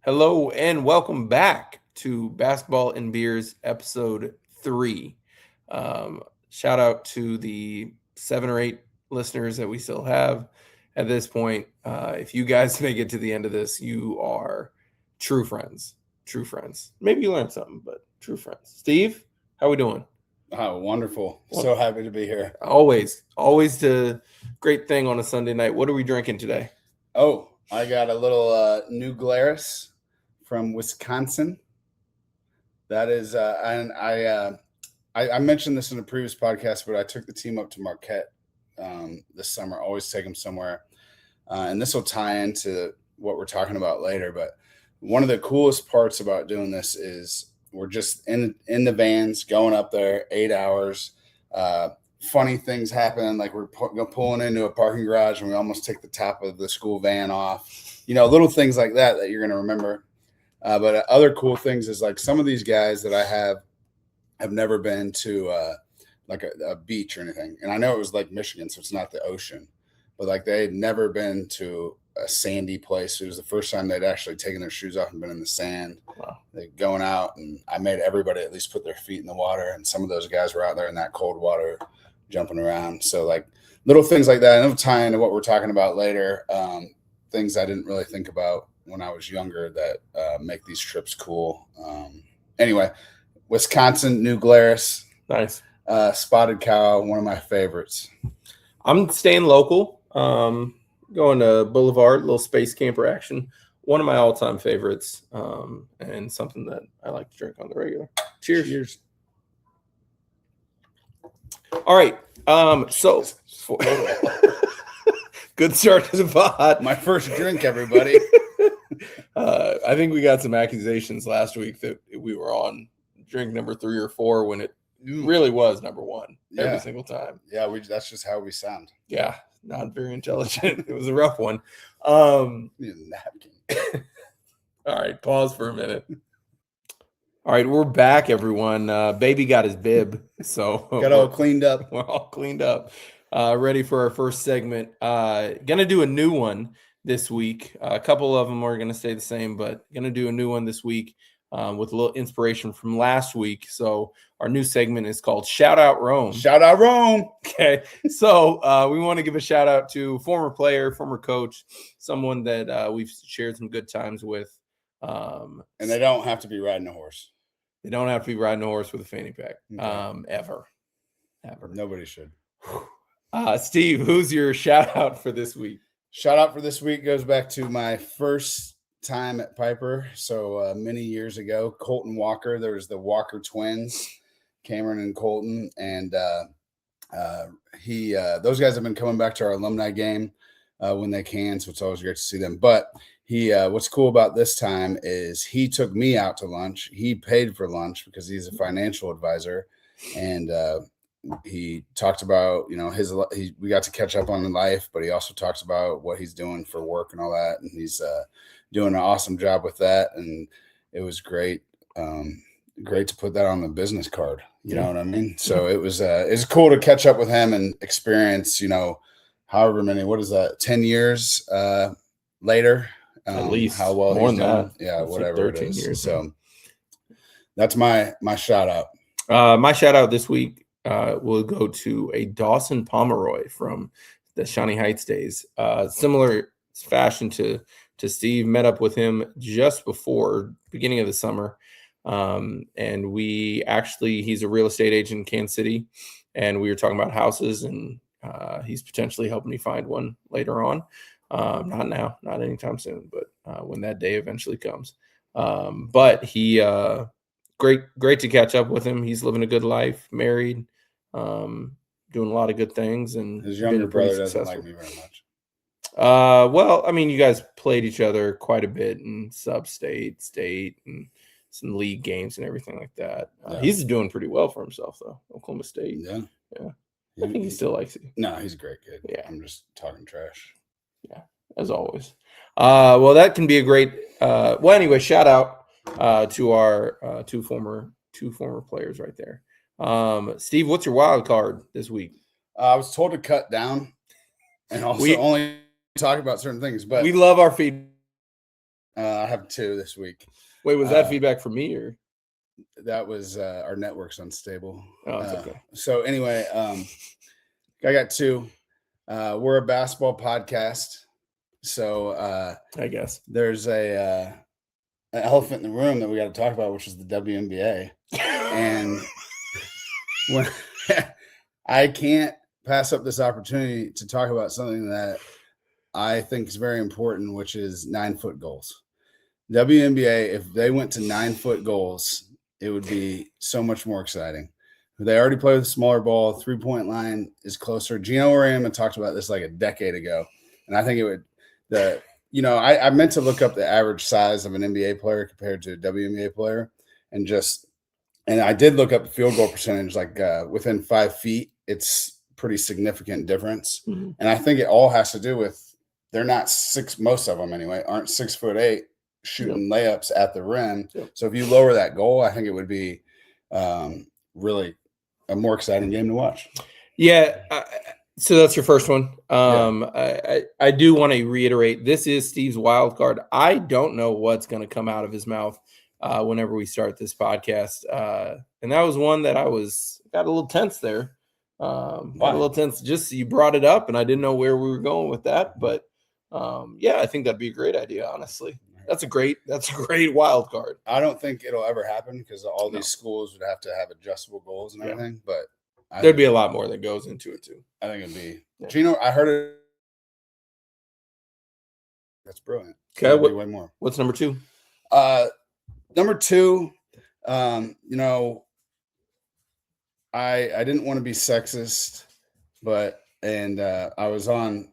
Hello and welcome back to Basketball and Beers episode 3. Shout out to the 7 or 8 listeners that we still have at this point. If you guys make it to the end of this, you are true friends. True friends. Maybe you learned something, but true friends. Steve, how we doing? Oh, wonderful. So happy to be here. Always the great thing on a Sunday night. What are we drinking today? Oh, I got a little New Glarus from Wisconsin. That is, and I mentioned this in a previous podcast, but I took the team up to Marquette this summer. Always take them somewhere, and this will tie into what we're talking about later. But one of the coolest parts about doing this is we're just in the vans going up there 8 hours. Funny things happen, like we're pulling into a parking garage and we almost take the top of the school van off. Little things like that you're going to remember. But other cool things is like some of these guys that I have never been to like a beach or anything. And I know it was like Michigan, so it's not the ocean, but like they had never been to a sandy place. It was the first time they'd actually taken their shoes off and been in the sand. Wow. They're going out, and I made everybody at least put their feet in the water. And some of those guys were out there in that cold water jumping around. So like little things like that. And it'll tie into what we're talking about later. Things I didn't really think about when I was younger that make these trips cool. Anyway, Wisconsin, New Glarus. Nice. Spotted Cow, one of my favorites. I'm staying local. Going to Boulevard, little space camper action. One of my all-time favorites, and something that I like to drink on the regular. Cheers. Cheers. All right. So good start to the pod. My first drink, everybody. I think we got some accusations last week that we were on drink number 3 or 4 when it really was number 1 every single time. Yeah, that's just how we sound. Yeah, not very intelligent. It was a rough one. Need a napkin. All right, pause for a minute. All right, we're back, everyone. Baby got his bib, so got all cleaned up. We're all cleaned up. Ready for our first segment. Gonna do a new one this week. A couple of them are gonna stay the same, but gonna do a new one this week with a little inspiration from last week. So our new segment is called Shout Out Rome. Shout out Rome. Okay, so we want to give a shout out to former player, former coach, someone that we've shared some good times with. And they don't have to be riding a horse. They don't have to be riding a horse with a fanny pack. Okay. Ever. Nobody should. Steve, who's your shout out for this week? Shout out for this week goes back to my first time at Piper. So many years ago, Colton Walker. There was the Walker twins, Cameron and Colton, and those guys have been coming back to our alumni game when they can. So it's always great to see them. But what's cool about this time is he took me out to lunch. He paid for lunch because he's a financial advisor, and he talked about, we got to catch up on life, but he also talks about what he's doing for work and all that. And he's doing an awesome job with that. And it was great. Great to put that on the business card. You know what I mean? So it's cool to catch up with him and experience, however many, what is that? 10 years later. At least how well more he's than doing. that. Yeah, It's whatever like 13 it is. years. So that's my shout out. My shout out this week will go to a Dawson Pomeroy from the Shawnee Heights days. Similar fashion to Steve. Met up with him just before beginning of the summer. And he's a real estate agent in Kansas City, and we were talking about houses, and he's potentially helping me find one later on. Not now, not anytime soon, but when that day eventually comes. But he great to catch up with him. He's living a good life, married, doing a lot of good things, and His younger brother doesn't like me very much. Well, I mean, you guys played each other quite a bit in sub-state, state, and some league games and everything like that. He's doing pretty well for himself, though. Oklahoma State. Yeah. I think he still likes you. No, he's a great kid. Yeah. I'm just talking trash. Yeah, as always. Well, that can be a great. Anyway, shout out to our two former players right there. Steve, what's your wild card this week? I was told to cut down and also only talk about certain things, but we love our feedback. I have 2 this week. Wait, was that feedback from me or? That was our network's unstable. Oh, it's okay. So anyway, I got 2. We're a basketball podcast, so I guess there's an elephant in the room that we got to talk about, which is the WNBA. And when I can't pass up this opportunity to talk about something that I think is very important, which is 9-foot goals. WNBA, if they went to 9-foot goals, it would be so much more exciting. They already play with a smaller ball. 3-point line is closer. Gino Auriemma talked about this like a decade ago, and I think it would. I meant to look up the average size of an NBA player compared to a WNBA player, and I did look up the field goal percentage. Like within 5 feet, it's pretty significant difference. Mm-hmm. And I think it all has to do with they're not 6. Most of them anyway aren't 6'8" shooting layups at the rim. Yep. So if you lower that goal, I think it would be really a more exciting game to watch. Yeah. So that's your first one. I do want to reiterate, this is Steve's wild card. I don't know what's going to come out of his mouth whenever we start this podcast. And that was one that got a little tense there. Got a little tense. Just you brought it up and I didn't know where we were going with that. But I think that'd be a great idea, honestly. That's a great wild card. I don't think it'll ever happen because all these schools would have to have adjustable goals and everything. But there'd be a lot more that goes into it too. I think it'd be. Gino, I heard it. That's brilliant. Okay, way more. What's number 2? Number 2, I didn't want to be sexist, and I was on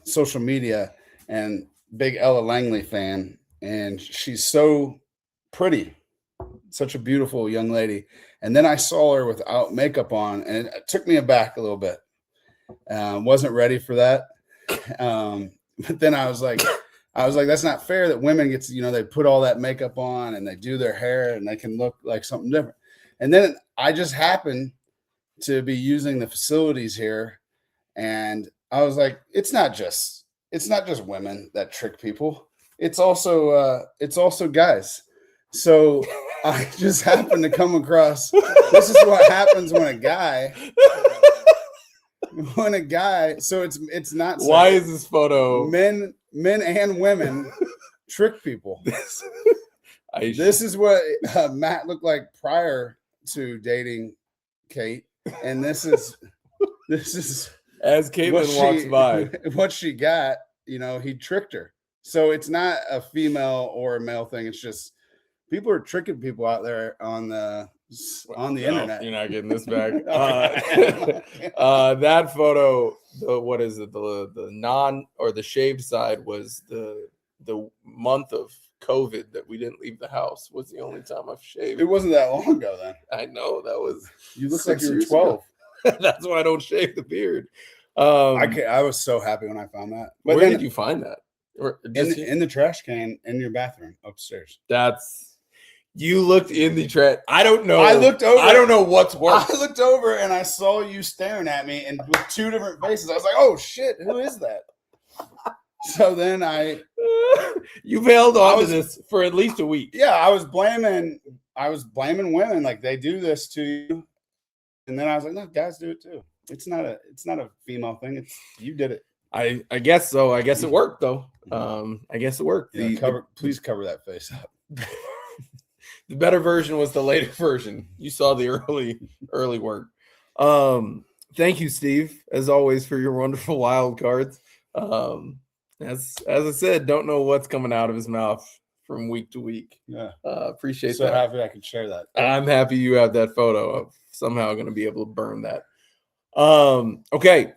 social media and big Ella Langley fan, and she's so pretty, such a beautiful young lady. And then I saw her without makeup on, and it took me aback a little bit. Wasn't ready for that. But then I was like, that's not fair that women get to, they put all that makeup on and they do their hair and they can look like something different. And then I just happened to be using the facilities here, and I was like, it's not just women that trick people. It's also guys. So I just happened to come across. This is what happens when a guy. So it's not. Why is this photo? Men and women trick people. This is what Matt looked like prior to dating Kate, and this is as Caitlin walks by what she got. He tricked her. So it's not a female or a male thing. It's just people are tricking people out there on the internet. You're not getting this back. That photo, what is it? The non or the shaved side was the month of COVID that we didn't leave the house. Was the only time I've shaved. It wasn't that long ago then. I know that was. You look like you were 12. That's why I don't shave the beard. I was so happy when I found that. But where did you find that? In the trash can in your bathroom upstairs. You looked in the trash. I don't know. I looked over. I don't know what's worse. I looked over and I saw you staring at me and with 2 different faces. I was like, oh shit, who is that? So then you've held on to this for at least a week. Yeah, I was blaming women, like they do this to you. And then I was like, no, guys do it too. It's not a female thing. It's you did it. I guess so. I guess it worked though. I guess it worked. Yeah, please cover that face up. The better version was the later version. You saw the early work. Thank you, Steve, as always, for your wonderful wild cards. As I said, don't know what's coming out of his mouth from week to week. Yeah. Appreciate that. So happy I can share that. I'm happy you have that photo. I'm somehow going to be able to burn that. Okay.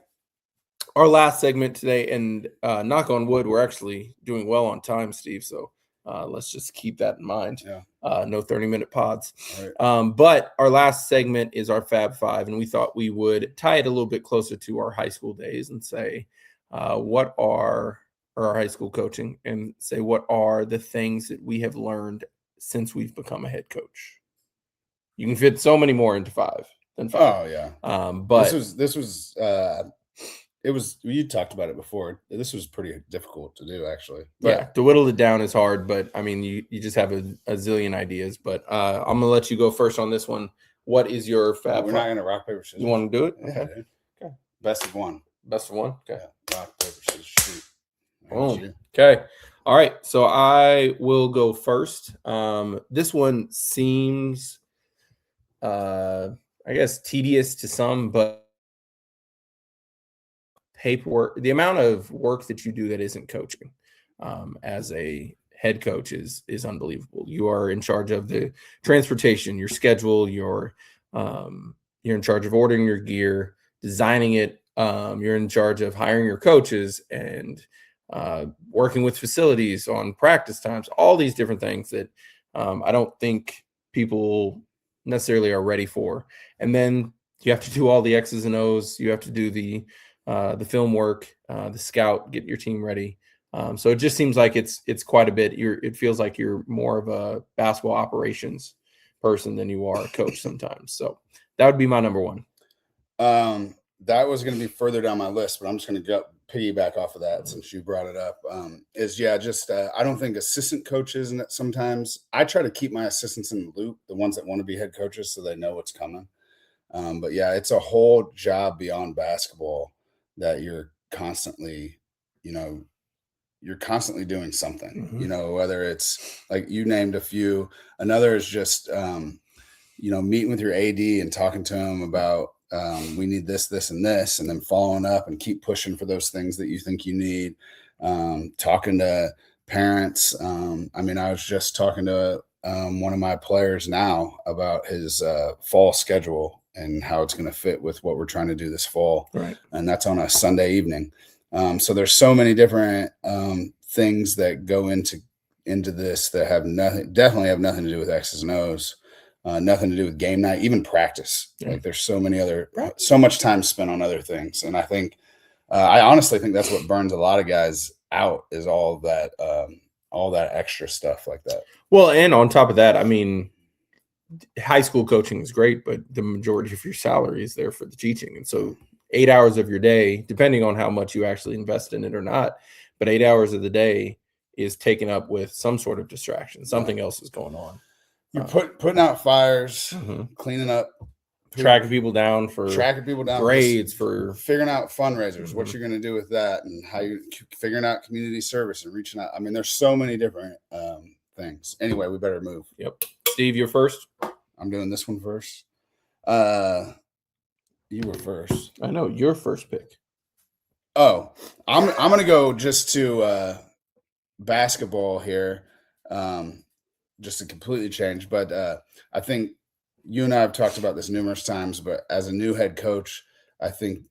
Our last segment today, and knock on wood, we're actually doing well on time, Steve. So let's just keep that in mind. Yeah. No 30-minute pods. Right. But our last segment is our Fab Five, and we thought we would tie it a little bit closer to our high school days and say what are our high school coaching, and say what are the things that we have learned since we've become a head coach. You can fit so many more into 5 than 5. Oh yeah. But this was you talked about it before. This was pretty difficult to do, actually. Yeah, to whittle it down is hard, but I mean, you just have a zillion ideas. But I'm gonna let you go first on this one. What is your Fab We're Five? not gonna rock paper scissors. You want to do it? Yeah, Okay. dude. Okay. Best of one. Best of one. Okay. Yeah. Rock paper scissors shoot. Boom. Okay. All right. So I will go first. This one seems, I guess, tedious to some, but paperwork, the amount of work that you do that isn't coaching, as a head coach is unbelievable. You are in charge of the transportation, your schedule, you're in charge of ordering your gear, designing it. You're in charge of hiring your coaches and working with facilities on practice times, all these different things that I don't think people necessarily are ready for. And then you have to do all the X's and O's. You have to do the film work, the scout, get your team ready. So it just seems like it's quite a bit. It feels like you're more of a basketball operations person than you are a coach sometimes. So that would be my number one. That was going to be further down my list, but I'm just going to piggyback off of that since you brought it up. I don't think assistant coaches, and sometimes I try to keep my assistants in the loop, the ones that want to be head coaches, so they know what's coming. But yeah, it's a whole job beyond basketball that you're constantly doing something, Mhm. whether it's like you named a few. Another is just, meeting with your AD and talking to him about, we need this, this, and this, and then following up and keep pushing for those things that you think you need. Talking to parents. I was just talking to one of my players now about his fall schedule and how it's going to fit with what we're trying to do this fall. Right. And that's on a Sunday evening. So there's so many different things that go into this that definitely have nothing to do with X's and O's, nothing to do with game night, even practice. Yeah. Like there's so much time spent on other things. And I think, I honestly think that's what burns a lot of guys out, is all that extra stuff like that. Well, and on top of that, I mean, high school coaching is great, but the majority of your salary is there for the teaching. And so 8 hours of your day, depending on how much you actually invest in it or not, but 8 hours of the day is taken up with some sort of distraction. Something else is going on. You're putting out fires, cleaning up, tracking people down, grades, for figuring out fundraisers, what you're going to do with that, and how you're figuring out community service and reaching out. I mean, there's so many different things. Anyway, we better move. Yep. Steve, you're first. I'm doing this one first. You were first. I know, your first pick. Oh, I'm going to go just to basketball here, just to completely change. But I think you and I have talked about this numerous times, but as a new head coach, I think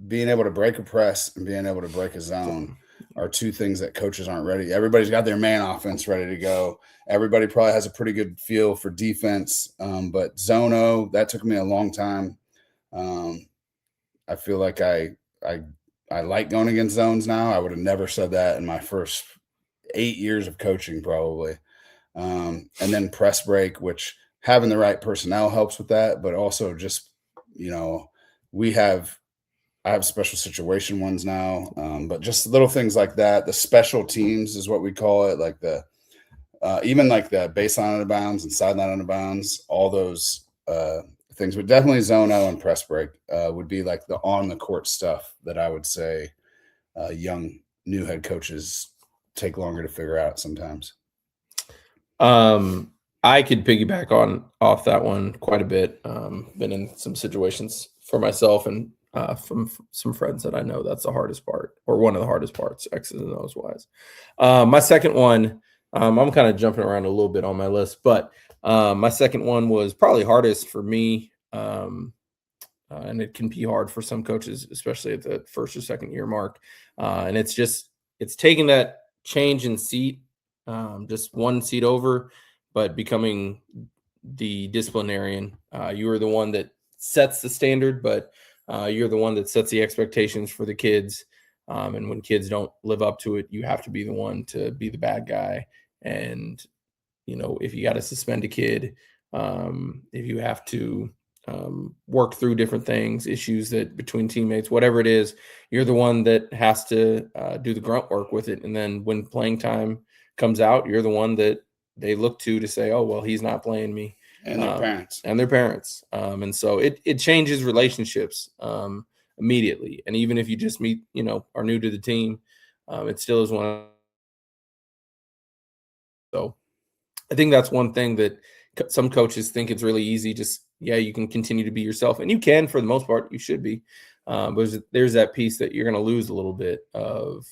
being able to break a press and being able to break a zone are two things that coaches aren't ready. Everybody's got their man offense ready to go. Everybody probably has a pretty good feel for defense. But Zone-O, that took me a long time. I feel like I like going against zones now. I would have never said that in my first 8 years of coaching, probably. And then press break, which having the right personnel helps with that, but also just, I have special situation ones now, but just little things like that. The special teams is what we call it, like even like the baseline out of bounds and sideline out of bounds, all those things. But definitely Zone-O and press break would be like the on the court stuff that I would say young new head coaches take longer to figure out sometimes. I could piggyback off that one quite a bit. Been in some situations for myself and from some friends that I know. That's the hardest part, or one of the hardest parts, X's and O's wise. My second one, I'm kind of jumping around a little bit on my list, but my second one was probably hardest for me. And it can be hard for some coaches, especially at the first or second year mark. And it's taking that change in seat, just one seat over, but becoming the disciplinarian. You are the one that sets the standard, but you're the one that sets the expectations for the kids. And when kids don't live up to it, you have to be the one to be the bad guy. And, if you got to suspend a kid, if you have to work through different things, issues that between teammates, whatever it is, you're the one that has to do the grunt work with it. And then when playing time comes out, you're the one that they look to say, oh, well, he's not playing me. And their parents. And their parents. And so it changes relationships immediately. And even if you just meet, are new to the team, it still is one. So I think that's one thing that some coaches think it's really easy. Just, you can continue to be yourself, and you can, for the most part, you should be. But there's that piece that you're going to lose a little bit of,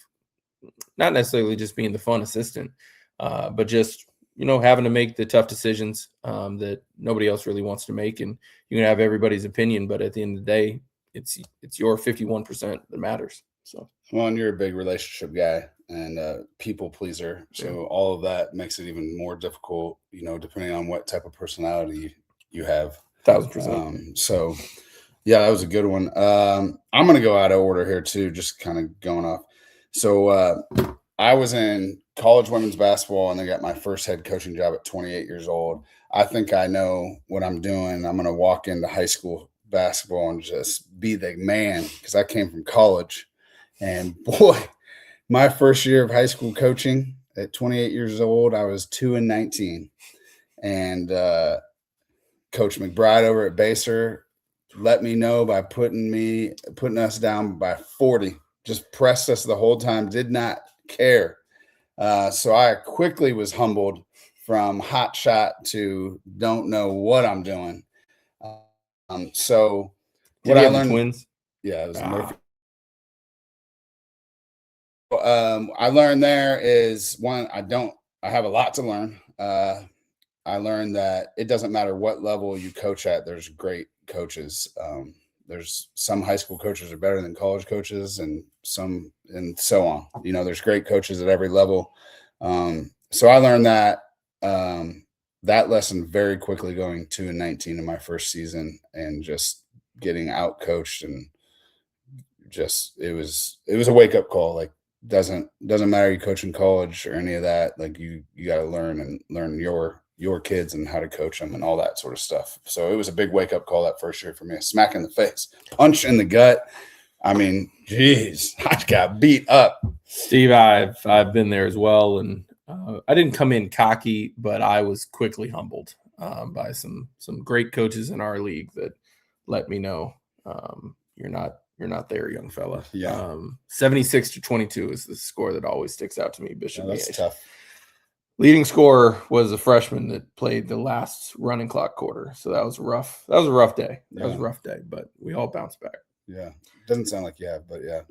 not necessarily just being the fun assistant, but just, having to make the tough decisions that nobody else really wants to make. And you can have everybody's opinion, but at the end of the day, it's your 51% that matters. So, well, and you're a big relationship guy and people pleaser. So all of that makes it even more difficult, depending on what type of personality you have. 1,000%. So yeah, that was a good one. I'm going to go out of order here too, just kind of going off. So I was in college women's basketball and I got my first head coaching job at 28 years old. I think I know what I'm doing. I'm going to walk into high school basketball and just be the man, because I came from college. And boy, my first year of high school coaching at 28 years old, I was 2-19. And Coach McBride over at Baser let me know by putting us down by 40, just pressed us the whole time, did not care. So I quickly was humbled from hot shot to don't know what I'm doing. So what I learned, Twins. Yeah, it was Murphy. I learned there is one, I have a lot to learn. I learned that it doesn't matter what level you coach at, there's great coaches. There's some high school coaches are better than college coaches, and some, and so on. There's great coaches at every level. So I learned that lesson very quickly, going 2-19 in my first season and just getting out coached, and just it was a wake up call. Like, doesn't matter you coach in college or any of that. Like, you got to learn your kids and how to coach them and all that sort of stuff. So it was a big wake up call that first year for me. A smack in the face, punch in the gut. I mean, geez, I got beat up. Steve, I've been there as well, and I didn't come in cocky, but I was quickly humbled by some great coaches in our league that let me know you're not there, young fella. Yeah. 76-22 is the score that always sticks out to me. Bishop. Yeah, that's tough. Leading scorer was a freshman that played the last running clock quarter. So that was rough. That was a rough day. That was a rough day, but we all bounced back. Yeah. Doesn't sound like you have, but yeah.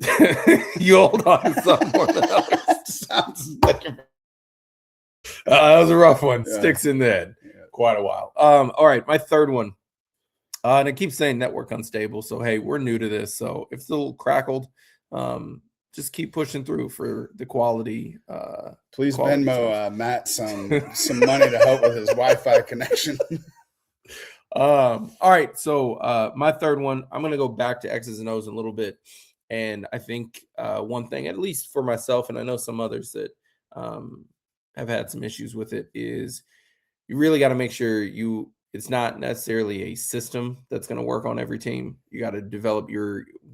You hold on to some more than others. Sounds like that was a rough one. Yeah. Sticks in the head. Yeah. Quite a while. All right. My third one. And I keep saying network unstable. So, hey, we're new to this. So if it's a little crackled, just keep pushing through for the quality. Please Venmo Matt some money to help with his Wi-Fi connection. All right. So my third one, I'm going to go back to X's and O's a little bit. And I think one thing, at least for myself, and I know some others that have had some issues with it, is you really got to make sure it's not necessarily a system that's going to work on every team. You got to develop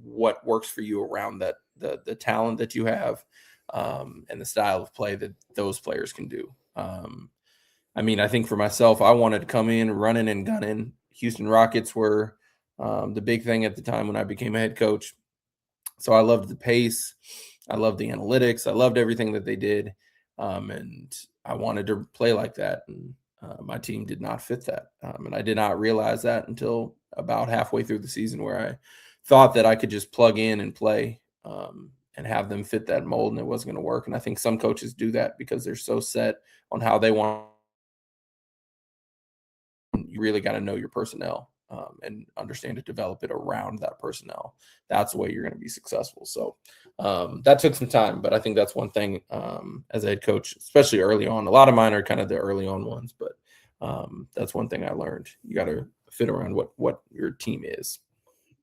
what works for you around that, the talent that you have, and the style of play that those players can do. I mean, I think for myself, I wanted to come in running and gunning. Houston Rockets were the big thing at the time when I became a head coach. So I loved the pace. I loved the analytics. I loved everything that they did. And I wanted to play like that. And my team did not fit that. And I did not realize that until about halfway through the season, where I thought that I could just plug in and play and have them fit that mold, and it wasn't going to work. And I think some coaches do that because they're so set on how they want. You really got to know your personnel and understand to develop it around that personnel. That's the way you're going to be successful. So that took some time, but I think that's one thing as a head coach, especially early on. A lot of mine are kind of the early on ones, but that's one thing I learned. You got to fit around what your team is.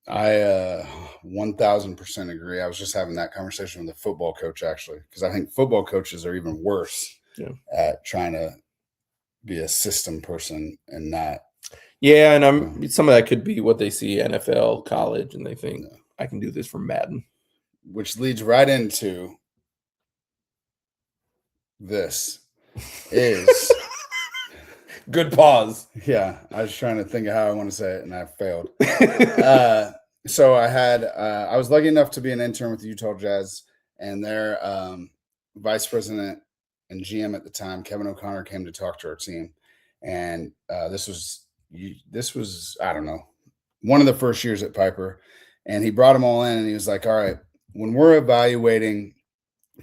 I 1000% agree. I was just having that conversation with a football coach, actually, because I think football coaches are even worse at trying to be a system person and not. Yeah, and some of that could be what they see NFL, college, and they think I can do this from Madden. Which leads right into this is good pause. Yeah, I was trying to think of how I want to say it, and I failed. So I was lucky enough to be an intern with the Utah Jazz, and their vice president and GM at the time, Kevin O'Connor, came to talk to our team, and this was I don't know, one of the first years at Piper, and he brought them all in, and he was like, "All right, when we're evaluating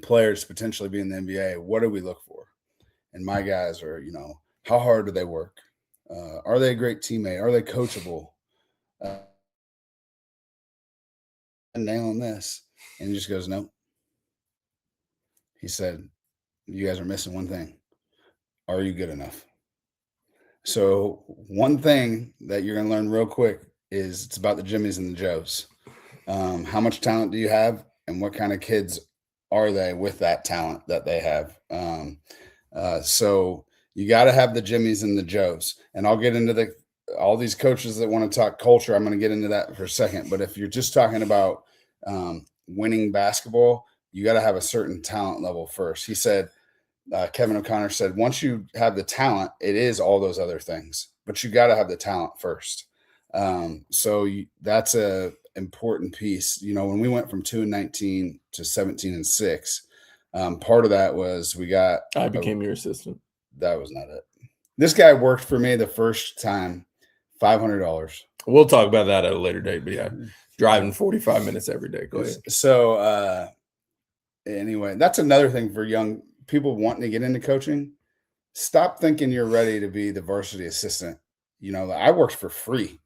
players to potentially be in the NBA, what do we look for?" And my guys are, how hard do they work? Are they a great teammate? Are they coachable? And nailing this. And he just goes, "No." He said, "You guys are missing one thing. Are you good enough?" So one thing that you're going to learn real quick is it's about the Jimmies and the Joes. How much talent do you have, and what kind of kids are they with that talent that they have? So you got to have the Jimmies and the Joes. And I'll get into all these coaches that want to talk culture. I'm going to get into that for a second. But if you're just talking about winning basketball, you got to have a certain talent level first. He said, Kevin O'Connor said, once you have the talent, it is all those other things, but you got to have the talent first. That's a important piece. When we went from 2-19 to 17-6, part of that was I became your assistant. That was not it. This guy worked for me the first time, $500. We'll talk about that at a later date, but yeah, driving 45 minutes every day. Go ahead. So anyway, that's another thing for young people wanting to get into coaching. Stop thinking you're ready to be the varsity assistant. I worked for free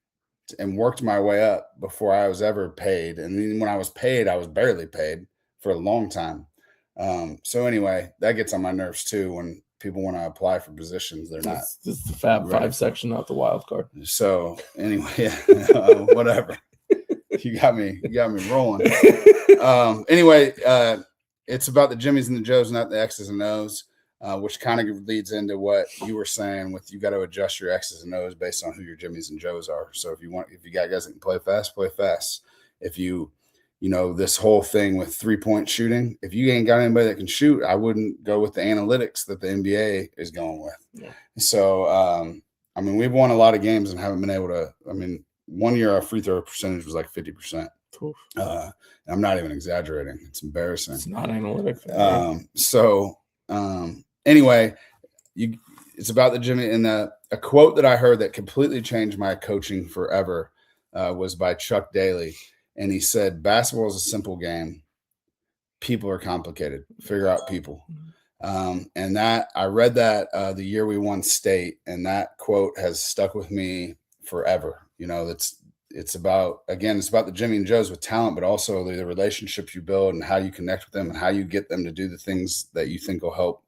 and worked my way up before I was ever paid. And then when I was paid, I was barely paid for a long time. So anyway, that gets on my nerves too when people want to apply for positions. They're not. This is the Fab Five section, not the wild card. So anyway, whatever. You got me rolling. Anyway, it's about the Jimmies and the Joes, not the X's and O's, which kind of leads into what you were saying with you got to adjust your X's and O's based on who your Jimmies and Joes are. So if you got guys that can play fast, play fast. If this whole thing with 3-point shooting, if you ain't got anybody that can shoot, I wouldn't go with the analytics that the NBA is going with. Yeah. So, we've won a lot of games and haven't been able to, one year our free throw percentage was like 50%. I'm not even exaggerating. It's embarrassing. It's not analytic. Anyway, it's about the Jimmy. And a quote that I heard that completely changed my coaching forever was by Chuck Daly. And he said, basketball is a simple game. People are complicated. Figure out people. And that I read that the year we won state, and that quote has stuck with me forever. It's about the Jimmy and Joes with talent, but also the relationships you build and how you connect with them and how you get them to do the things that you think will help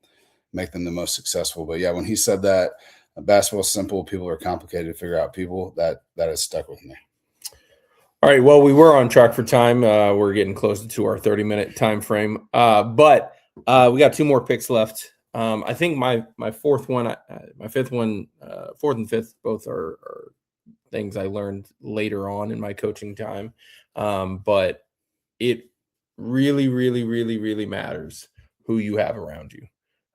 make them the most successful. But yeah, when he said that basketball is simple, people are complicated, figure out people, that has stuck with me. All right. Well, we were on track for time. We're getting closer to our 30-minute time frame. But we got 2 more picks left. I think my fourth one, my fifth one, fourth and fifth, both are things I learned later on in my coaching time. But it really, really, really, really matters who you have around you.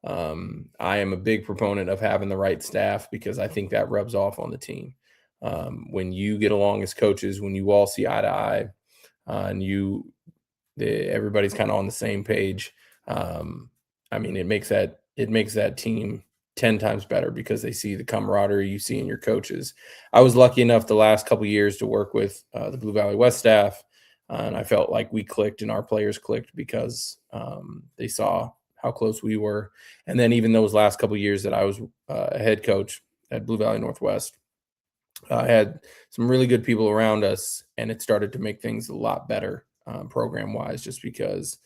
I am a big proponent of having the right staff because I think that rubs off on the team. When you get along as coaches, when you all see eye to eye, and everybody's kind of on the same page, it makes that team 10 times better because they see the camaraderie you see in your coaches. I was lucky enough the last couple of years to work with the Blue Valley West staff, and I felt like we clicked and our players clicked because they saw how close we were. And then even those last couple of years that I was a head coach at Blue Valley Northwest, I had some really good people around us, and it started to make things a lot better program-wise just because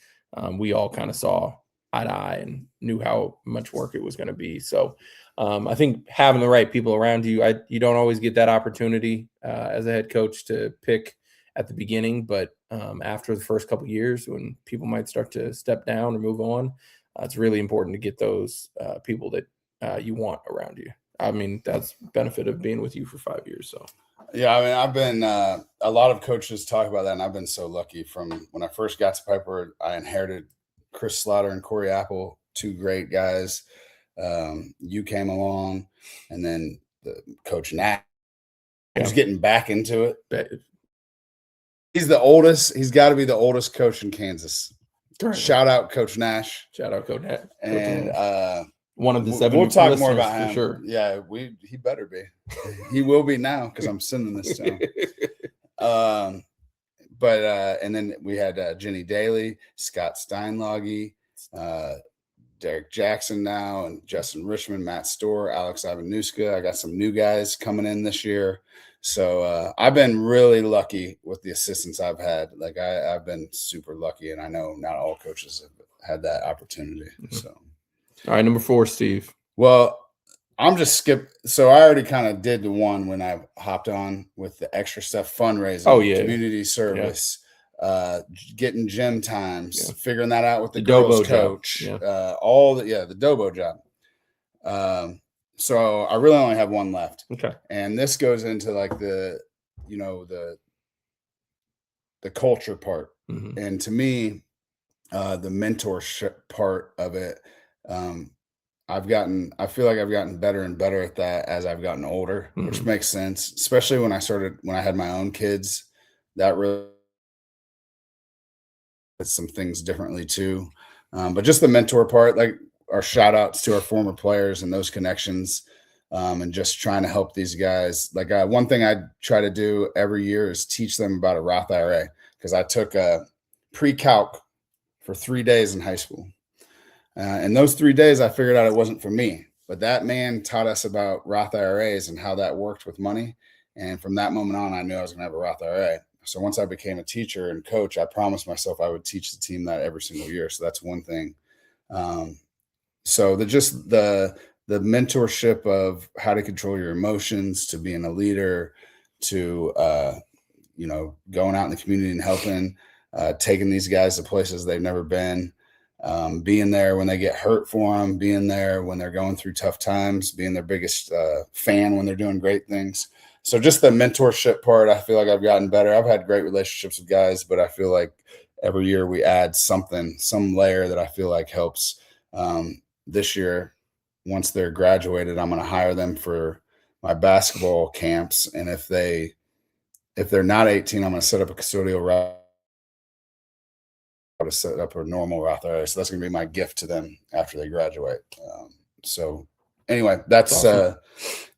we all kind of saw eye to eye and knew how much work it was going to be. So I think having the right people around you, you don't always get that opportunity as a head coach to pick at the beginning, but after the first couple of years when people might start to step down or move on, it's really important to get those people that you want around you. I mean, that's benefit of being with you for 5 years. So Yeah, I mean, I've been a lot of coaches talk about that, and I've been so lucky. From when I first got to Piper, I inherited Chris Slaughter and Corey Apple, two great guys. You came along, and then Coach Nat, who's getting back into it. He's the oldest. He's got to be the oldest coach in Kansas. Shout out Coach Nash. Shout out Coach Nash. And one of the 7. We'll talk more about him. Sure. Yeah, he better be. He will be now because I'm sending this to him. And then we had Jenny Daly, Scott Steinlage, Derek Jackson now, and Justin Richmond, Matt Storr, Alex Ivanuska. I got some new guys coming in this year. So I've been really lucky with the assistants I've had. Like I've been super lucky, and I know not all coaches have had that opportunity. So, all right, number 4, Steve. Well, I'm just skip. So I already kind of did the one when I hopped on with the extra stuff, fundraising, community service, getting gym times, figuring that out with the girls coach, the Dobo job. So I really only have one left. Okay. And this goes into like the culture part. Mm-hmm. And to me, the mentorship part of it, I feel like I've gotten better and better at that as I've gotten older, which makes sense, especially when I had my own kids. That really did some things differently too. But just the mentor part, like our shout outs to our former players and those connections, and just trying to help these guys. Like one thing I try to do every year is teach them about a Roth IRA, because I took a pre-calc for 3 days in high school. And those 3 days, I figured out it wasn't for me. But that man taught us about Roth IRAs and how that worked with money. And from that moment on, I knew I was going to have a Roth IRA. So once I became a teacher and coach, I promised myself I would teach the team that every single year. So that's one thing. So the mentorship of how to control your emotions, to being a leader, to going out in the community and helping, taking these guys to places they've never been. Being there when they get hurt for them, being there when they're going through tough times, being their biggest fan when they're doing great things. So just the mentorship part, I feel like I've gotten better. I've had great relationships with guys, but I feel like every year we add some layer that I feel like helps. This year, once they're graduated, I'm going to hire them for my basketball camps. And if they're not 18, I'm going to set up a custodial route to set up a normal Roth IRA. So that's going to be my gift to them after they graduate. So anyway, that's awesome.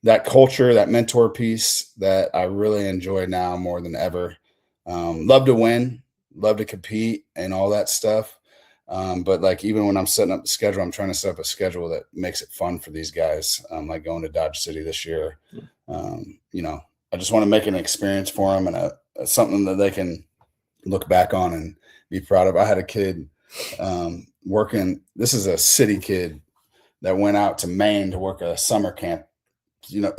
That culture, that mentor piece that I really enjoy now more than ever. Love to win, love to compete and all that stuff. But like, even when I'm setting up the schedule, I'm trying to set up a schedule that makes it fun for these guys. Like going to Dodge City this year. I just want to make an experience for them and something that they can look back on and be proud of. I had a kid working. This is a city kid that went out to Maine to work a summer camp,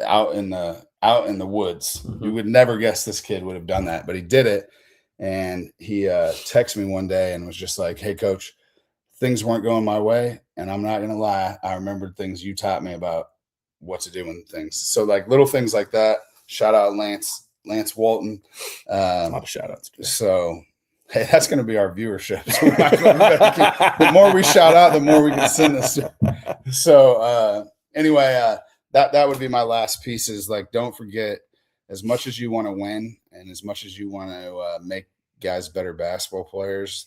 out in the woods. Mm-hmm. You would never guess this kid would have done that, but he did it. And he texted me one day and was just like, "Hey, coach, things weren't going my way. And I'm not going to lie, I remembered things you taught me about what to do in things." So like little things like that. Shout out Lance Walton. A lot of shout outs. So, hey, that's going to be our viewership. So the more we shout out, the more we can send this. So anyway, that would be my last piece is like, don't forget, as much as you want to win and as much as you want to make guys better basketball players,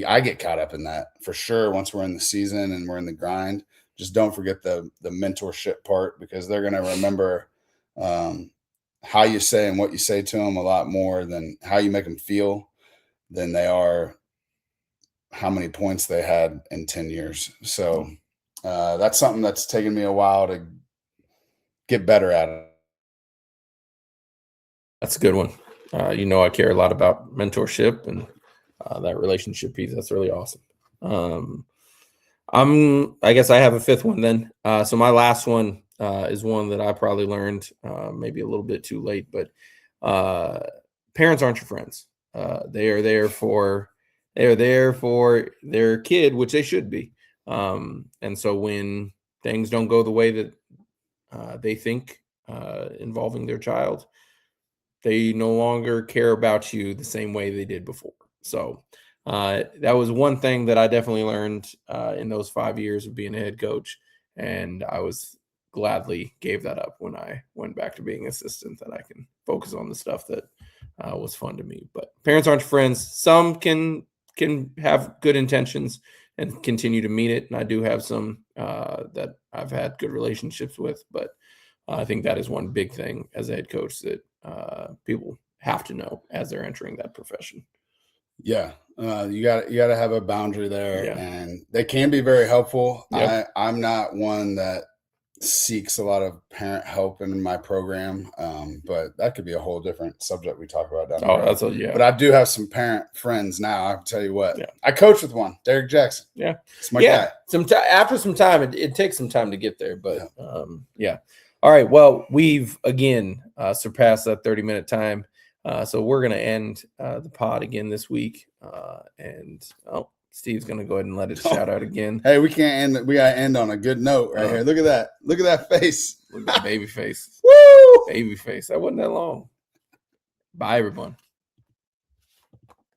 I get caught up in that for sure. Once we're in the season and we're in the grind, just don't forget the mentorship part, because they're going to remember how you say and what you say to them a lot more than how you make them feel than they are how many points they had in 10 years. So that's something that's taken me a while to get better at it. That's a good one. I care a lot about mentorship and that relationship piece. That's really awesome. I guess I have a fifth one then. So my last one is one that I probably learned maybe a little bit too late, but parents aren't your friends. They are there for their kid, which they should be. And so when things don't go the way that they think involving their child, they no longer care about you the same way they did before. So that was one thing that I definitely learned in those 5 years of being a head coach. And I was gladly gave that up when I went back to being assistant, that I can focus on the stuff that was fun to me. But parents aren't friends. Some can have good intentions and continue to mean it. And I do have some that I've had good relationships with, but I think that is one big thing as a head coach that people have to know as they're entering that profession. Yeah, you got to have a boundary there, Yeah. and they can be very helpful. Yep. I'm not one that seeks a lot of parent help in my program, but that could be a whole different subject we talk about down the road. That's yeah. But I do have some parent friends now. I can tell you what. Yeah. I coach with one, Derek Jackson. Yeah, it's my guy. After some time, it takes some time to get there, but yeah. All right. Well, we've again surpassed that 30-minute time. So we're going to end the pod again this week. And Steve's going to go ahead and let it shout out again. Hey, we can't end. We got to end on a good note right here. Look at that. Look at that face. Look at that baby face. Woo! Baby face. That wasn't that long. Bye, everyone.